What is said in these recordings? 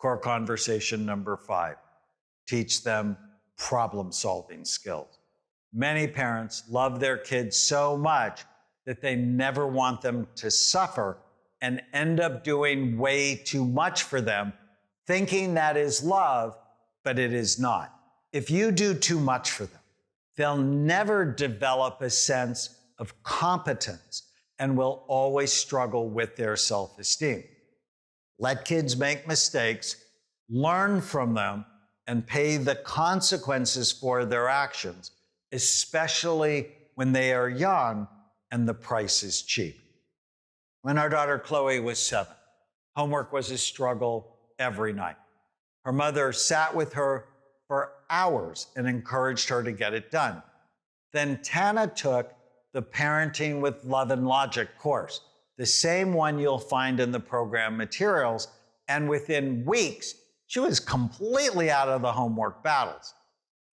Core conversation number 5, teach them problem-solving skills. Many parents love their kids so much that they never want them to suffer and end up doing way too much for them, thinking that is love, but it is not. If you do too much for them, they'll never develop a sense of competence and will always struggle with their self-esteem. Let kids make mistakes, learn from them, and pay the consequences for their actions, especially when they are young and the price is cheap. When our daughter Chloe was 7, homework was a struggle every night. Her mother sat with her for hours and encouraged her to get it done. Then Tana took the Parenting with Love and Logic course, the same one you'll find in the program materials, and within weeks, she was completely out of the homework battles.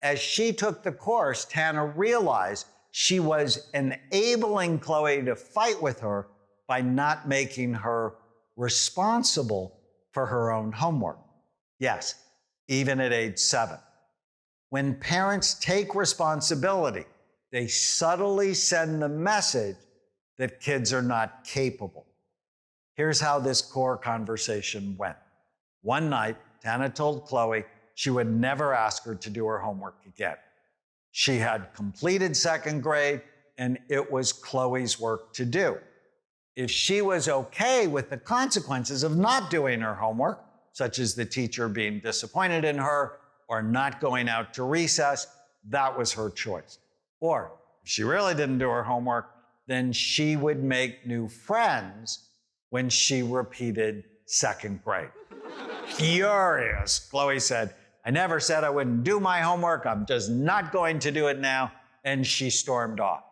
As she took the course, Tana realized she was enabling Chloe to fight with her by not making her responsible for her own homework. Yes, even at age 7. When parents take responsibility, they subtly send the message that kids are not capable. Here's how this core conversation went. One night, Tana told Chloe she would never ask her to do her homework again. She had completed 2nd grade, and it was Chloe's work to do. If she was okay with the consequences of not doing her homework, such as the teacher being disappointed in her or not going out to recess, that was her choice. Or if she really didn't do her homework, then she would make new friends when she repeated 2nd grade. Furious, Chloe said, "I never said I wouldn't do my homework. I'm just not going to do it now." And she stormed off.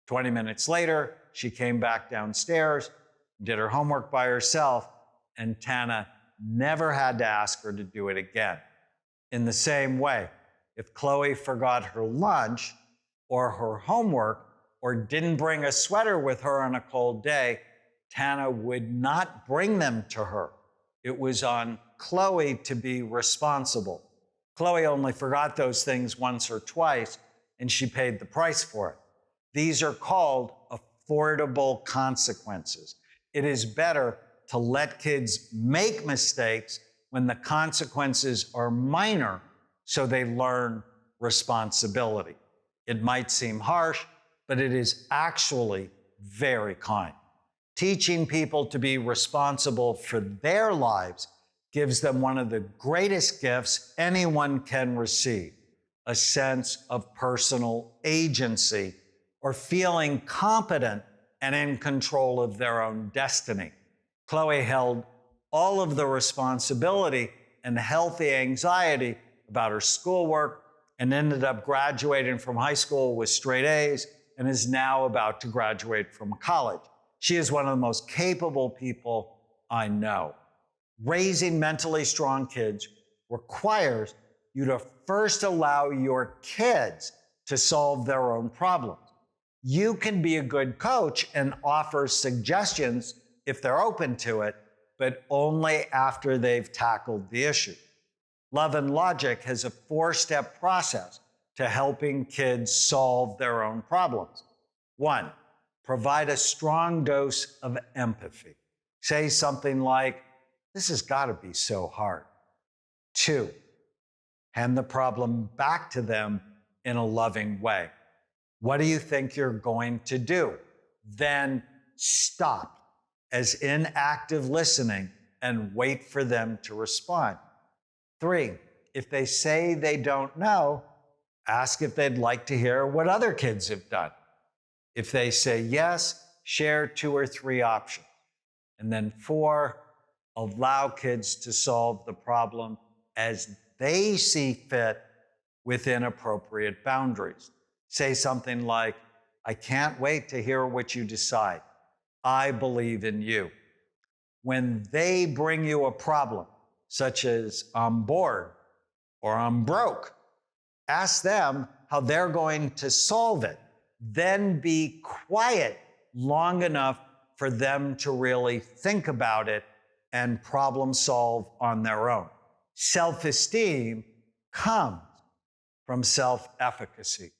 20 minutes later, she came back downstairs, did her homework by herself, and Tana never had to ask her to do it again. In the same way, if Chloe forgot her lunch or her homework or didn't bring a sweater with her on a cold day, Tana would not bring them to her. It was on Chloe to be responsible. Chloe only forgot those things once or twice, and she paid the price for it. These are called affordable consequences. It is better to let kids make mistakes when the consequences are minor so they learn responsibility. It might seem harsh, but it is actually very kind. Teaching people to be responsible for their lives gives them one of the greatest gifts anyone can receive, a sense of personal agency or feeling competent and in control of their own destiny. Chloe held all of the responsibility and healthy anxiety about her schoolwork and ended up graduating from high school with straight A's and is now about to graduate from college. She is one of the most capable people I know. Raising mentally strong kids requires you to first allow your kids to solve their own problems. You can be a good coach and offer suggestions if they're open to it, but only after they've tackled the issue. Love and Logic has a 4-step process to helping kids solve their own problems. 1, provide a strong dose of empathy. Say something like, "This has got to be so hard." 2, hand the problem back to them in a loving way. "What do you think you're going to do?" Then stop, as in active listening, and wait for them to respond. 3, if they say they don't know, ask if they'd like to hear what other kids have done. If they say yes, share 2 or 3 options. And then 4, allow kids to solve the problem as they see fit within appropriate boundaries. Say something like, "I can't wait to hear what you decide. I believe in you." When they bring you a problem, such as "I'm bored" or "I'm broke," ask them how they're going to solve it. Then be quiet long enough for them to really think about it and problem solve on their own. Self-esteem comes from self-efficacy.